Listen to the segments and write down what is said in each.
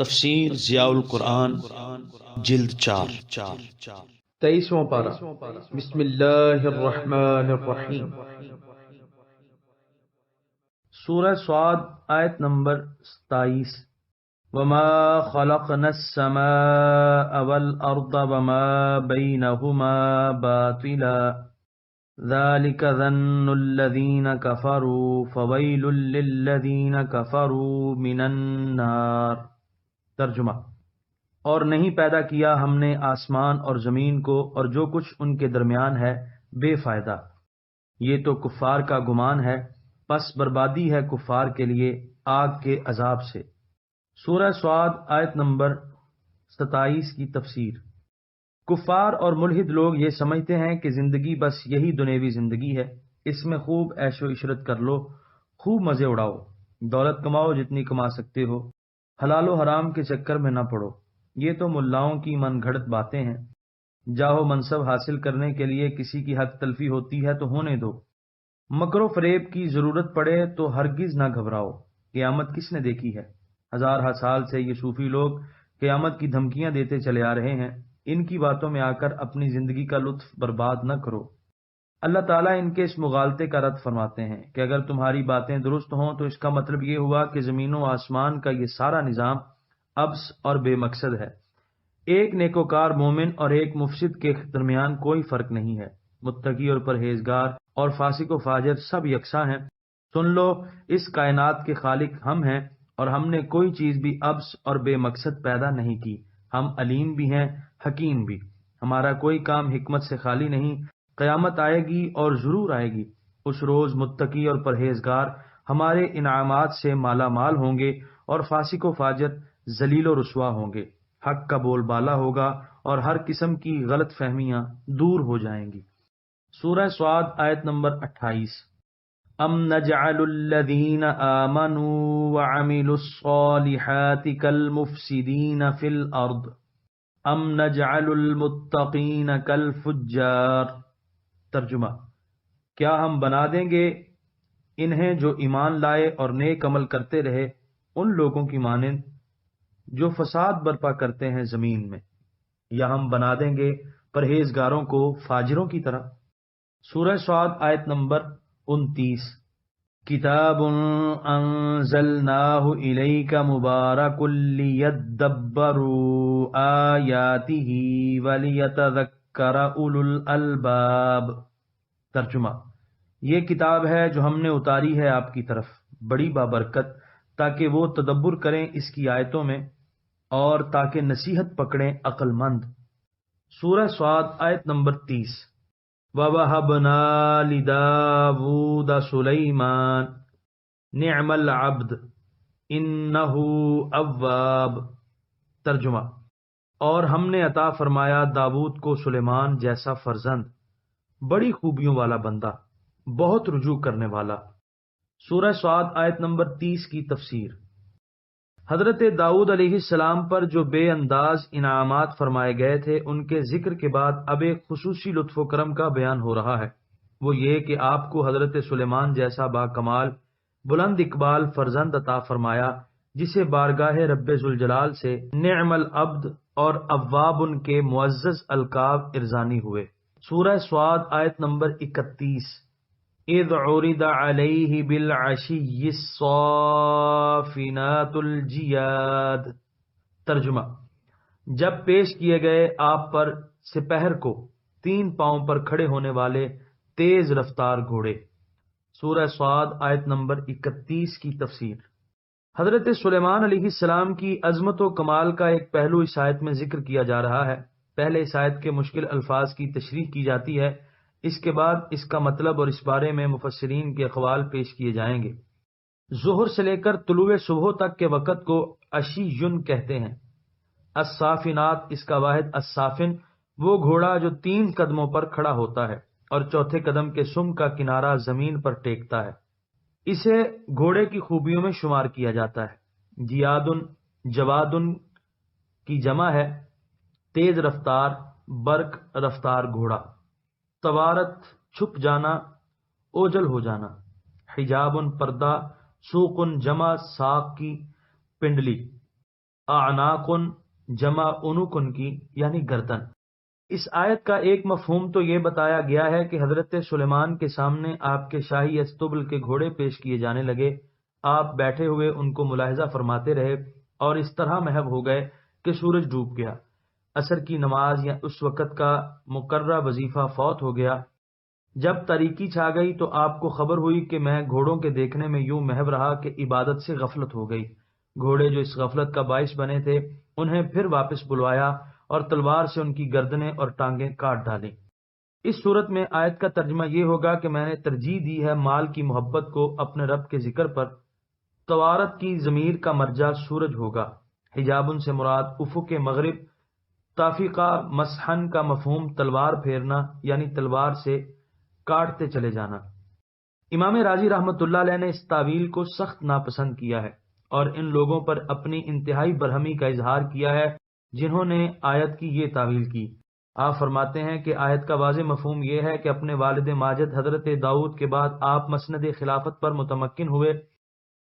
تفسیر ضیاء القرآن جلد 4 23واں پارہ۔ بسم اللہ الرحمن الرحیم۔ سورہ صاد آیت نمبر 27۔ وما خلقنا السماء والأرض وما بينهما باطلا ذلك ظن الذين كفروا فويل للذين كفروا من النار۔ ترجمہ: اور نہیں پیدا کیا ہم نے آسمان اور زمین کو اور جو کچھ ان کے درمیان ہے بے فائدہ، یہ تو کفار کا گمان ہے، پس بربادی ہے کفار کے لیے آگ کے عذاب سے۔ سورہ صاد آیت نمبر 27 کی تفسیر۔ کفار اور ملحد لوگ یہ سمجھتے ہیں کہ زندگی بس یہی دنیوی زندگی ہے، اس میں خوب عیش و عشرت کر لو، خوب مزے اڑاؤ، دولت کماؤ جتنی کما سکتے ہو، حلال و حرام کے چکر میں نہ پڑو۔ یہ تو ملاؤں کی من گھڑت باتیں ہیں، جاہ و منصب حاصل کرنے کے لیے کسی کی حق تلفی ہوتی ہے تو ہونے دو، مکر و فریب کی ضرورت پڑے تو ہرگز نہ گھبراؤ، قیامت کس نے دیکھی ہے؟ ہزارہ سال سے یہ صوفی لوگ قیامت کی دھمکیاں دیتے چلے آ رہے ہیں، ان کی باتوں میں آ کر اپنی زندگی کا لطف برباد نہ کرو۔ اللہ تعالیٰ ان کے اس مغالطے کا رد فرماتے ہیں کہ اگر تمہاری باتیں درست ہوں تو اس کا مطلب یہ ہوا کہ زمین و آسمان کا یہ سارا نظام عبث اور بے مقصد ہے، ایک نیکوکار مومن اور ایک مفسد کے درمیان کوئی فرق نہیں ہے، متقی اور پرہیزگار اور فاسق و فاجر سب یکساں ہیں۔ سن لو، اس کائنات کے خالق ہم ہیں اور ہم نے کوئی چیز بھی عبث اور بے مقصد پیدا نہیں کی، ہم علیم بھی ہیں حکیم بھی، ہمارا کوئی کام حکمت سے خالی نہیں۔ قیامت آئے گی اور ضرور آئے گی، اس روز متقی اور پرہیزگار ہمارے انعامات سے مالا مال ہوں گے اور فاسق و فاجر ذلیل و رسوا ہوں گے، حق کا بول بالا ہوگا اور ہر قسم کی غلط فہمیاں دور ہو جائیں گی۔ سورہ صاد آیت نمبر 28۔ ام نجعل الذین آمنوا وعملوا الصالحات کالمفسدین فی الارض ام نجعل المتقین کالفجار۔ ترجمہ: کیا ہم بنا دیں گے انہیں جو ایمان لائے اور نیک عمل کرتے رہے ان لوگوں کی مانند جو فساد برپا کرتے ہیں زمین میں، یا ہم بنا دیں گے پرہیزگاروں کو فاجروں کی طرح؟ سورہ صاد آیت نمبر 29۔ کتاب انزلناہ الیک مبارک لیدبروا آیاتہ ولیتذکر اولو الالباب۔ ترجمہ: یہ کتاب ہے جو ہم نے اتاری ہے آپ کی طرف، بڑی بابرکت، تاکہ وہ تدبر کریں اس کی آیتوں میں اور تاکہ نصیحت پکڑیں عقل مند۔ سورہ صاد آیت نمبر 30۔ وَوَهَبْنَا لِدَاوُودَ سُلَيْمَانَ نِعْمَ الْعَبْدُ إِنَّهُ أَوَّابٌ۔ ترجمہ: اور ہم نے عطا فرمایا داؤد کو سلیمان جیسا فرزند، بڑی خوبیوں والا بندہ، بہت رجوع کرنے والا۔ سورہ صاد آیت نمبر 30 کی تفسیر۔ حضرت داؤد علیہ السلام پر جو بے انداز انعامات فرمائے گئے تھے، ان کے ذکر کے بعد اب ایک خصوصی لطف و کرم کا بیان ہو رہا ہے، وہ یہ کہ آپ کو حضرت سلیمان جیسا با کمال بلند اقبال فرزند عطا فرمایا، جسے بارگاہ رب ذوالجلال سے نعم العبد اور اواب ان کے معزز القاب ارزانی ہوئے۔ سورہ صاد آیت نمبر 31۔ اذ عرض علیہ بالعشی الصافنات الجیاد۔ ترجمہ: جب پیش کیے گئے آپ پر سپہر کو 3 پاؤں پر کھڑے ہونے والے تیز رفتار گھوڑے۔ سورہ صاد آیت نمبر 31 کی تفسیر۔ حضرت سلیمان علیہ السلام کی عظمت و کمال کا ایک پہلو اس آیت میں ذکر کیا جا رہا ہے۔ پہلے اس آیت کے مشکل الفاظ کی تشریح کی جاتی ہے، اس کے بعد اس کا مطلب اور اس بارے میں مفسرین کے اقوال پیش کیے جائیں گے۔ ظہر سے لے کر طلوع صبح تک کے وقت کو عشیٌ کہتے ہیں۔ الصافنات، اس کا واحد الصافن، وہ گھوڑا جو 3 قدموں پر کھڑا ہوتا ہے اور چوتھے قدم کے سم کا کنارہ زمین پر ٹیکتا ہے، اسے گھوڑے کی خوبیوں میں شمار کیا جاتا ہے۔ جیادن، جوادن کی جمع ہے، تیز رفتار، برق رفتار گھوڑا۔ توارت، چھپ جانا، اوجل ہو جانا۔ حجابن، پردہ۔ سوقن، جمع ساق کی پنڈلی۔ اعناقن جمع عنقن کی یعنی گردن۔ اس آیت کا ایک مفہوم تو یہ بتایا گیا ہے کہ حضرت سلیمان کے سامنے آپ کے شاہی استبل کے گھوڑے پیش کیے جانے لگے، آپ بیٹھے ہوئے ان کو ملاحظہ فرماتے رہے اور اس طرح محو ہو گئے کہ سورج ڈوب گیا۔ عصر کی نماز یا اس وقت کا مقررہ وظیفہ فوت ہو گیا۔ جب تاریکی چھا گئی تو آپ کو خبر ہوئی کہ میں گھوڑوں کے دیکھنے میں یوں محو رہا کہ عبادت سے غفلت ہو گئی۔ گھوڑے جو اس غفلت کا باعث بنے تھے انہیں پھر واپس بلوایا اور تلوار سے ان کی گردنیں اور ٹانگیں کاٹ ڈالیں۔ اس صورت میں آیت کا ترجمہ یہ ہوگا کہ میں نے ترجیح دی ہے مال کی محبت کو اپنے رب کے ذکر پر۔ توارت کی ضمیر کا مرجع سورج ہوگا۔ حجابن سے مراد افق مغرب۔ تافقہ مسحن کا مفہوم تلوار پھیرنا یعنی تلوار سے کاٹتے چلے جانا۔ امام راضی رحمۃ اللہ علیہ نے اس تعویل کو سخت ناپسند کیا ہے اور ان لوگوں پر اپنی انتہائی برہمی کا اظہار کیا ہے جنہوں نے آیت کی یہ تعویل کی۔ آپ فرماتے ہیں کہ آیت کا واضح مفہوم یہ ہے کہ اپنے والد ماجد حضرت داؤد کے بعد آپ مسند خلافت پر متمکن ہوئے،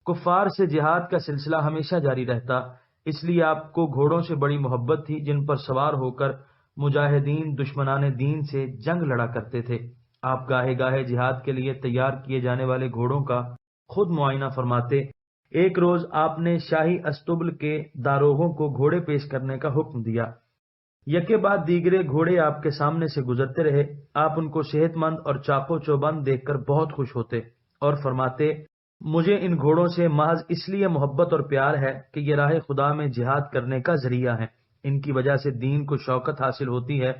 کفار سے جہاد کا سلسلہ ہمیشہ جاری رہتا، اس لیے آپ کو گھوڑوں سے بڑی محبت تھی جن پر سوار ہو کر مجاہدین دشمنان دین سے جنگ لڑا کرتے تھے۔ آپ گاہے گاہے جہاد کے لیے تیار کیے جانے والے گھوڑوں کا خود معائنہ فرماتے۔ ایک روز آپ نے شاہی استبل کے داروغوں کو گھوڑے پیش کرنے کا حکم دیا۔ یکے بعد دیگرے گھوڑے آپ کے سامنے سے گزرتے رہے، آپ ان کو صحت مند اور چاق و چوبند دیکھ کر بہت خوش ہوتے اور فرماتے، مجھے ان گھوڑوں سے محض اس لیے محبت اور پیار ہے کہ یہ راہ خدا میں جہاد کرنے کا ذریعہ ہے، ان کی وجہ سے دین کو شوکت حاصل ہوتی ہے۔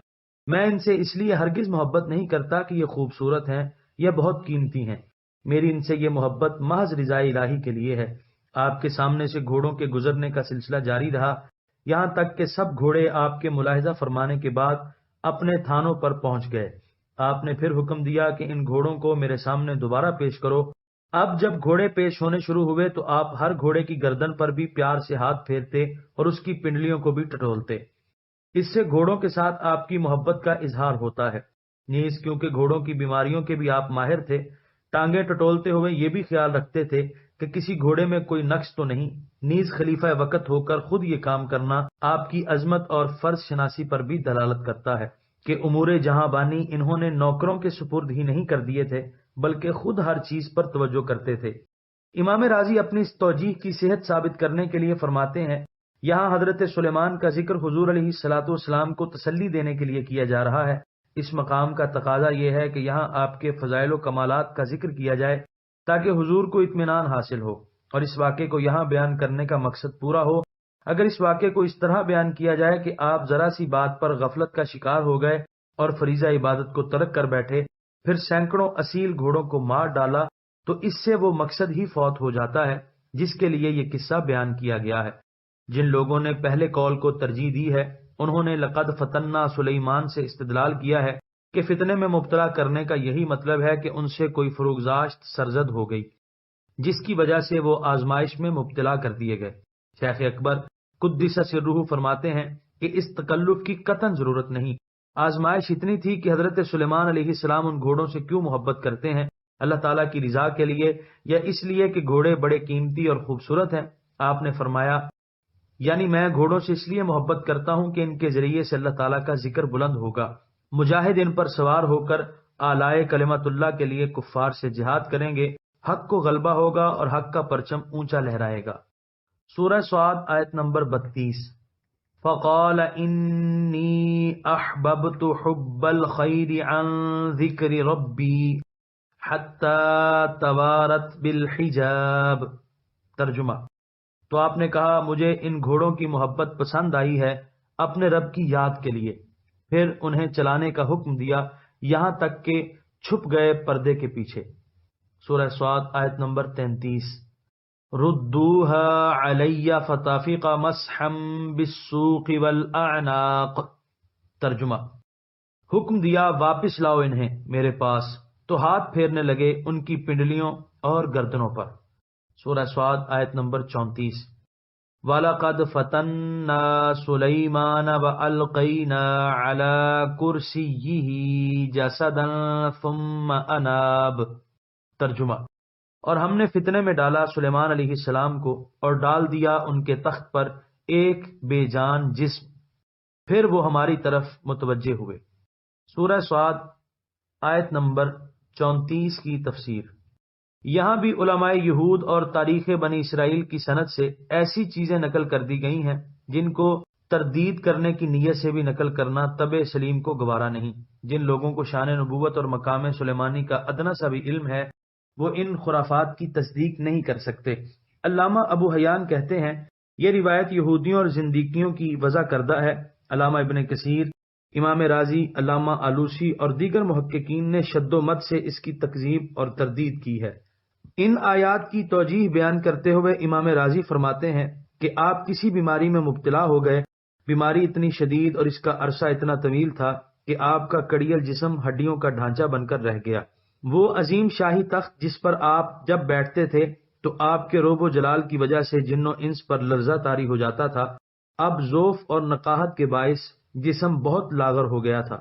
میں ان سے اس لیے ہرگز محبت نہیں کرتا کہ یہ خوبصورت ہیں یا بہت قیمتی ہیں، میری ان سے یہ محبت محض رضا الہی کے لیے ہے۔ آپ کے سامنے سے گھوڑوں کے گزرنے کا سلسلہ جاری رہا یہاں تک کہ سب گھوڑے آپ کے ملاحظہ فرمانے کے بعد اپنے تھانوں پر پہنچ گئے۔ آپ نے پھر حکم دیا کہ ان گھوڑوں کو میرے سامنے دوبارہ پیش کرو۔ اب جب گھوڑے پیش ہونے شروع ہوئے تو آپ ہر گھوڑے کی گردن پر بھی پیار سے ہاتھ پھیرتے اور اس کی پنڈلیوں کو بھی ٹٹولتے۔ اس سے گھوڑوں کے ساتھ آپ کی محبت کا اظہار ہوتا ہے۔ نیز کیونکہ گھوڑوں کی بیماریوں کے بھی آپ ماہر تھے، ٹانگیں ٹٹولتے ہوئے یہ بھی خیال رکھتے تھے کہ کسی گھوڑے میں کوئی نقص تو نہیں۔ نیز خلیفہ وقت ہو کر خود یہ کام کرنا آپ کی عظمت اور فرض شناسی پر بھی دلالت کرتا ہے کہ امور جہاں بانی انہوں نے نوکروں کے سپرد ہی نہیں کر دیے تھے بلکہ خود ہر چیز پر توجہ کرتے تھے۔ امام راضی اپنی اس توجیہ کی صحت ثابت کرنے کے لیے فرماتے ہیں، یہاں حضرت سلیمان کا ذکر حضور علیہ الصلاۃ والسلام کو تسلی دینے کے لیے کیا جا رہا ہے۔ اس مقام کا تقاضا یہ ہے کہ یہاں آپ کے فضائل و کمالات کا ذکر کیا جائے تاکہ حضور کو اطمینان حاصل ہو، اور اس واقعے کو یہاں بیان کرنے کا مقصد پورا ہو۔ اگر اس واقعے کو اس طرح بیان کیا جائے کہ آپ ذرا سی بات پر غفلت کا شکار ہو گئے اور فریضہ عبادت کو ترک کر بیٹھے، پھر سینکڑوں اصیل گھوڑوں کو مار ڈالا، تو اس سے وہ مقصد ہی فوت ہو جاتا ہے جس کے لیے یہ قصہ بیان کیا گیا ہے۔ جن لوگوں نے پہلے قول کو ترجیح دی ہے انہوں نے لقد فتنا سلیمان سے استدلال کیا ہے کہ فتنے میں مبتلا کرنے کا یہی مطلب ہے کہ ان سے کوئی فروگزاشت سرزد ہو گئی جس کی وجہ سے وہ آزمائش میں مبتلا کر دیے گئے۔ شیخ اکبر قدس سرہ فرماتے ہیں کہ اس تکلف کی قطعاً ضرورت نہیں، آزمائش اتنی تھی کہ حضرت سلیمان علیہ السلام ان گھوڑوں سے کیوں محبت کرتے ہیں، اللہ تعالیٰ کی رضا کے لیے یا اس لیے کہ گھوڑے بڑے قیمتی اور خوبصورت ہیں؟ آپ نے فرمایا، یعنی میں گھوڑوں سے اس لیے محبت کرتا ہوں کہ ان کے ذریعے سے اللہ تعالیٰ کا ذکر بلند ہوگا، مجاہد ان پر سوار ہو کر آلائے کلمت اللہ کے لیے کفار سے جہاد کریں گے، حق کو غلبہ ہوگا اور حق کا پرچم اونچا لہرائے گا۔ سورہ صاد آیت نمبر 32۔ فقال انی احببت حب الخیر عن ذکر ربی حتی توارت بالحجاب۔ ترجمہ، تو آپ نے کہا مجھے ان گھوڑوں کی محبت پسند آئی ہے اپنے رب کی یاد کے لیے، پھر انہیں چلانے کا حکم دیا یہاں تک کہ چھپ گئے پردے کے پیچھے۔ سورہ صاد آیت نمبر 33۔ ردوها علی فتافق مسحا بالسوق والاعناق۔ ترجمہ، حکم دیا واپس لاؤ انہیں میرے پاس، تو ہاتھ پھیرنے لگے ان کی پنڈلیوں اور گردنوں پر۔ سورہ صاد آیت نمبر 34۔ وَلَقَدْ فَتَنَّا سُلَيْمَانَ وَأَلْقَيْنَا عَلَى كُرْسِيِّهِ جَسَدًا ثُمَّ أَنَابَ۔ ترجمہ، اور ہم نے فتنے میں ڈالا سلیمان علیہ السلام کو اور ڈال دیا ان کے تخت پر ایک بے جان جسم، پھر وہ ہماری طرف متوجہ ہوئے۔ سورہ صاد آیت نمبر 34 کی تفسیر۔ یہاں بھی علماء یہود اور تاریخ بنی اسرائیل کی سند سے ایسی چیزیں نقل کر دی گئی ہیں جن کو تردید کرنے کی نیت سے بھی نقل کرنا طبع سلیم کو گوارا نہیں۔ جن لوگوں کو شان نبوت اور مقام سلیمانی کا ادنا سا بھی علم ہے وہ ان خرافات کی تصدیق نہیں کر سکتے۔ علامہ ابو حیان کہتے ہیں یہ روایت یہودیوں اور زندیقیوں کی وضع کردہ ہے۔ علامہ ابن کثیر، امام رازی، علامہ آلوسی اور دیگر محققین نے شد و مد سے اس کی تکذیب اور تردید کی ہے۔ ان آیات کی توجیہ بیان کرتے ہوئے امام رازی فرماتے ہیں کہ آپ کسی بیماری میں مبتلا ہو گئے، بیماری اتنی شدید اور اس کا عرصہ اتنا طویل تھا کہ آپ کا کڑیل جسم ہڈیوں کا ڈھانچہ بن کر رہ گیا۔ وہ عظیم شاہی تخت جس پر آپ جب بیٹھتے تھے تو آپ کے روب و جلال کی وجہ سے جن و انس پر لرزہ طاری ہو جاتا تھا، اب ذوف اور نقاہت کے باعث جسم بہت لاغر ہو گیا تھا۔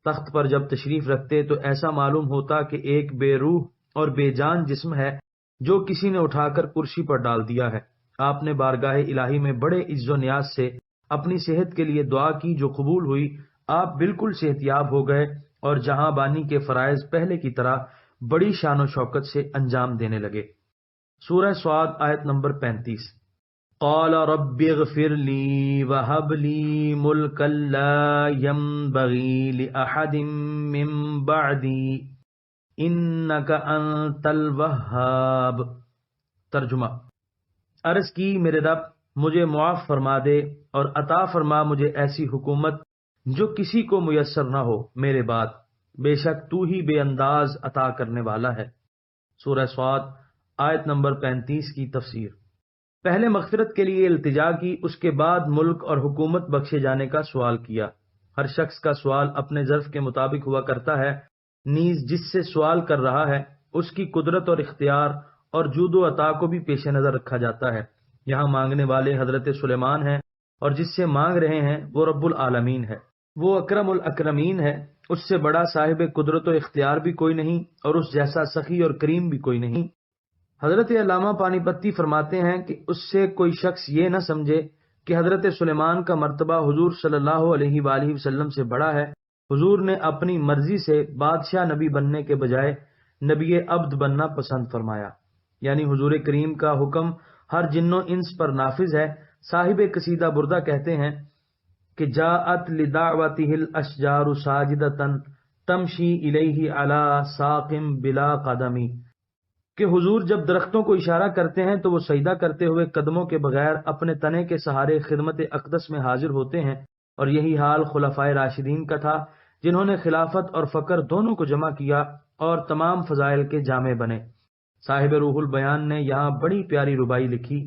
تخت پر جب تشریف رکھتے تو ایسا معلوم ہوتا کہ ایک بے روح اور بے جان جسم ہے جو کسی نے اٹھا کر کرسی پر ڈال دیا ہے۔ آپ نے بارگاہ الہی میں بڑے عز و نیاز سے اپنی صحت کے لیے دعا کی جو قبول ہوئی۔ آپ بالکل صحت یاب ہو گئے اور جہاں بانی کے فرائض پہلے کی طرح بڑی شان و شوکت سے انجام دینے لگے۔ سورہ صاد آیت نمبر 35۔ قال رب اغفر لی وہب لی ملکا لا ينبغی لأحد من بعدی انک انت الوہاب۔ ترجمہ۔ عرض کی میرے رب مجھے معاف فرما دے اور عطا فرما مجھے ایسی حکومت جو کسی کو میسر نہ ہو میرے بعد، بے شک تو ہی بے انداز عطا کرنے والا ہے۔ سورہ صاد آیت نمبر 35 کی تفسیر۔ پہلے مغفرت کے لیے التجا کی، اس کے بعد ملک اور حکومت بخشے جانے کا سوال کیا۔ ہر شخص کا سوال اپنے ظرف کے مطابق ہوا کرتا ہے، نیز جس سے سوال کر رہا ہے اس کی قدرت اور اختیار اور جود و عطا کو بھی پیش نظر رکھا جاتا ہے۔ یہاں مانگنے والے حضرت سلیمان ہیں اور جس سے مانگ رہے ہیں وہ رب العالمین ہے۔ وہ اکرم الاکرمین ہے، اس سے بڑا صاحب قدرت و اختیار بھی کوئی نہیں اور اس جیسا سخی اور کریم بھی کوئی نہیں۔ حضرت علامہ پانی پتی فرماتے ہیں کہ اس سے کوئی شخص یہ نہ سمجھے کہ حضرت سلیمان کا مرتبہ حضور صلی اللہ علیہ وآلہ وسلم سے بڑا ہے۔ حضور نے اپنی مرضی سے بادشاہ نبی بننے کے بجائے نبی عبد بننا پسند فرمایا، یعنی حضور کریم کا حکم ہر جن و انس پر نافذ ہے۔ صاحب قصیدہ بردہ کہتے ہیں کہ جاءت لدعوته الاشجار ساجدۃ تمشی الیہ علی ساق بلا قدمی، کہ حضور جب درختوں کو اشارہ کرتے ہیں تو وہ سجدہ کرتے ہوئے قدموں کے بغیر اپنے تنے کے سہارے خدمت اقدس میں حاضر ہوتے ہیں، اور یہی حال خلفائے راشدین کا تھا جنہوں نے خلافت اور فقر دونوں کو جمع کیا اور تمام فضائل کے جامع بنے۔ صاحب روح البیان نے یہاں بڑی پیاری ربائی لکھی،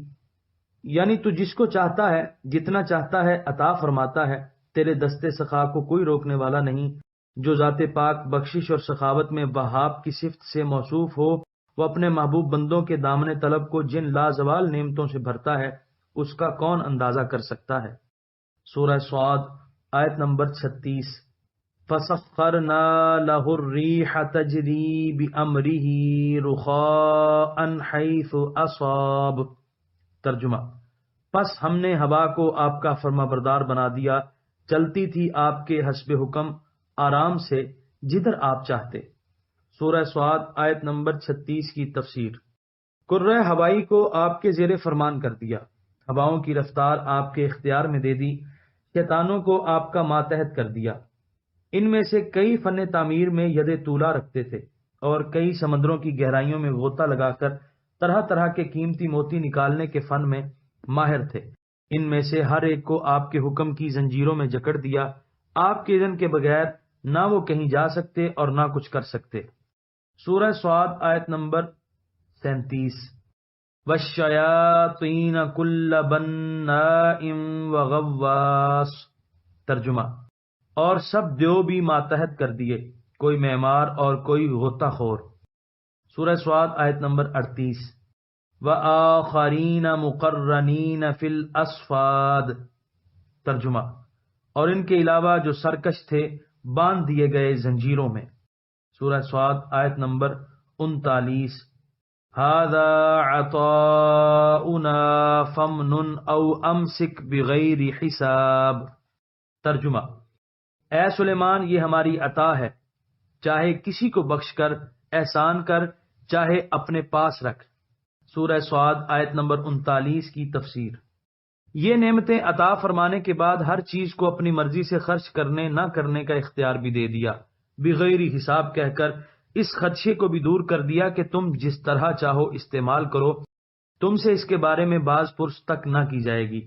یعنی تو جس کو چاہتا ہے جتنا چاہتا ہے عطا فرماتا ہے، تیرے دستے سخا کو کوئی روکنے والا نہیں۔ جو ذات پاک بخشش اور سخاوت میں وہاب کی صفت سے موصوف ہو، وہ اپنے محبوب بندوں کے دامن طلب کو جن لازوال نعمتوں سے بھرتا ہے اس کا کون اندازہ کر سکتا ہے۔ سورہ صاد آیت نمبر 36۔ فَسَخَّرْنَا لَهُ الرِّيحَ تَجْرِي بِأَمْرِهِ رُخَاءً حَيْثُ أَصَابَ۔ ترجمہ۔ پس ہم نے ہوا کو آپ کا فرما بردار بنا دیا، چلتی تھی آپ کے حسب حکم آرام سے جدھر آپ چاہتے۔ سورہ صاد آیت نمبر 36 کی تفسیر۔ کرۂ ہوائی کو آپ کے زیر فرمان کر دیا، ہواؤں کی رفتار آپ کے اختیار میں دے دی، شیطانوں کو آپ کا ماتحت کر دیا۔ ان میں سے کئی فن تعمیر میں ید طولا رکھتے تھے اور کئی سمندروں کی گہرائیوں میں غوطہ لگا کر طرح طرح کے قیمتی موتی نکالنے کے فن میں ماہر تھے۔ ان میں سے ہر ایک کو آپ کے حکم کی زنجیروں میں جکڑ دیا، آپ کے اذن کے بغیر نہ وہ کہیں جا سکتے اور نہ کچھ کر سکتے۔ سورہ صاد آیت نمبر 37۔ وَالشَّيَاطِينَ كُلَّ بَنَّاءٍ وَغَوَّاصٍ۔ ترجمہ۔ اور سب دیو بھی ماتحت کر دیے، کوئی معمار اور کوئی غوطہ خور۔ سورہ صاد آیت نمبر 38۔ وَآخَرِينَ مُقَرَّنِينَ فِي الْأَصْفَادِ۔ ترجمہ۔ اور ان کے علاوہ جو سرکش تھے باندھ دیے گئے زنجیروں میں۔ سورہ صاد آیت نمبر 39۔ ھذا عطاؤنا فامنن او امسک بغیر حساب۔ ترجمہ: اے سلیمان، یہ ہماری عطا ہے، چاہے کسی کو بخش کر احسان کر، چاہے اپنے پاس رکھ۔ سورہ صاد آیت نمبر 39 کی تفسیر۔ یہ نعمتیں عطا فرمانے کے بعد ہر چیز کو اپنی مرضی سے خرچ کرنے نہ کرنے کا اختیار بھی دے دیا، بغیر حساب کہہ کر اس خدشے کو بھی دور کر دیا کہ تم جس طرح چاہو استعمال کرو، تم سے اس کے بارے میں باز پرس تک نہ کی جائے گی،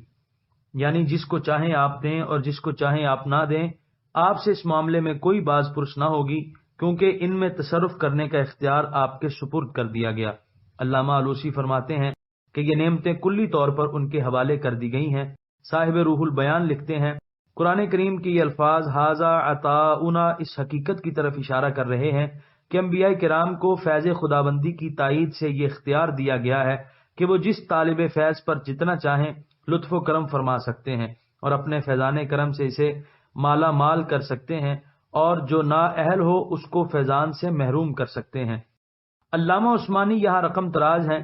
یعنی جس کو چاہیں آپ دیں اور جس کو چاہیں آپ نہ دیں، آپ سے اس معاملے میں کوئی باز پرس نہ ہوگی، کیونکہ ان میں تصرف کرنے کا اختیار آپ کے سپرد کر دیا گیا۔ علامہ آلوسی فرماتے ہیں کہ یہ نعمتیں کلی طور پر ان کے حوالے کر دی گئی ہیں۔ صاحب روح البیان لکھتے ہیں، قرآن کریم کے یہ الفاظ ھذا عطاؤنا اس حقیقت کی طرف اشارہ کر رہے ہیں کہ انبیاء کرام کو فیض خداوندی کی تائید سے یہ اختیار دیا گیا ہے کہ وہ جس طالب فیض پر جتنا چاہیں لطف و کرم فرما سکتے ہیں اور اپنے فیضان کرم سے اسے مالا مال کر سکتے ہیں، اور جو نااہل ہو اس کو فیضان سے محروم کر سکتے ہیں۔ علامہ عثمانی یہاں رقم تراز ہیں،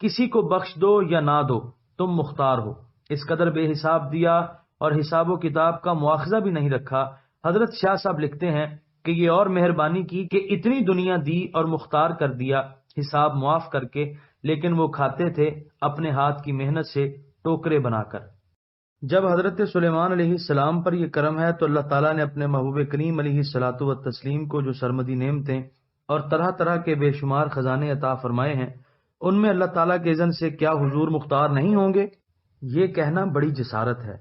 کسی کو بخش دو یا نہ دو، تم مختار ہو۔ اس قدر بے حساب دیا اور حساب و کتاب کا مواخذہ بھی نہیں رکھا۔ حضرت شاہ صاحب لکھتے ہیں کہ یہ اور مہربانی کی کہ اتنی دنیا دی اور مختار کر دیا حساب معاف کر کے، لیکن وہ کھاتے تھے اپنے ہاتھ کی محنت سے ٹوکرے بنا کر۔ جب حضرت سلیمان علیہ السلام پر یہ کرم ہے تو اللہ تعالیٰ نے اپنے محبوب کریم علیہ الصلاۃ والتسلیم کو جو سرمدی نعمتیں اور طرح طرح کے بے شمار خزانے عطا فرمائے ہیں، ان میں اللہ تعالیٰ کے اذن سے کیا حضور مختار نہیں ہوں گے؟ یہ کہنا بڑی جسارت ہے۔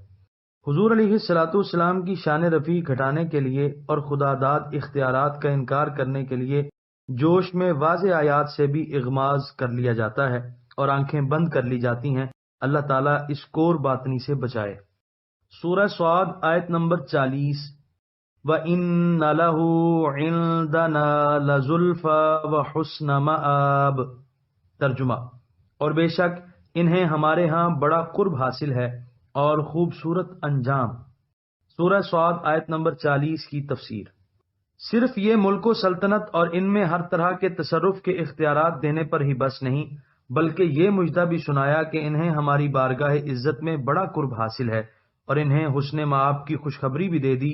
حضور علیہ الصلاۃ والسلام کی شان رفیع گھٹانے کے لیے اور خدا داد اختیارات کا انکار کرنے کے لیے جوش میں واضح آیات سے بھی اغماض کر لیا جاتا ہے اور آنکھیں بند کر لی جاتی ہیں۔ اللہ تعالیٰ اس کور باطنی سے بچائے۔ سورہ صاد آیت نمبر 40۔ وَإِنَّ لَهُ عِندَنَا لَزُلْفَىٰ وَحُسْنَ مَآبٍ۔ ترجمہ: اور بے شک انہیں ہمارے ہاں بڑا قرب حاصل ہے اور خوبصورت انجام۔ سورہ صاد آیت نمبر 40 کی تفسیر۔ صرف یہ ملک و سلطنت اور ان میں ہر طرح کے تصرف کے اختیارات دینے پر ہی بس نہیں، بلکہ یہ مجدہ بھی سنایا کہ انہیں ہماری بارگاہ عزت میں بڑا قرب حاصل ہے اور انہیں حسن مآب کی خوشخبری بھی دے دی،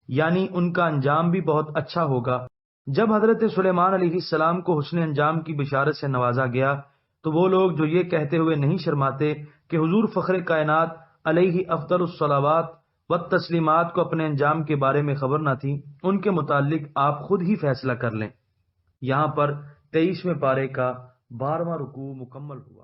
یعنی ان کا انجام بھی بہت اچھا ہوگا۔ جب حضرت سلیمان علیہ السلام کو حسن انجام کی بشارت سے نوازا گیا تو وہ لوگ جو یہ کہتے ہوئے نہیں شرماتے کہ حضور فخر کائنات علیہ افضل الصلوات والتسلیمات کو اپنے انجام کے بارے میں خبر نہ تھی، ان کے متعلق آپ خود ہی فیصلہ کر لیں۔ یہاں پر 23ویں پارے کا 12واں رکوع مکمل ہوا۔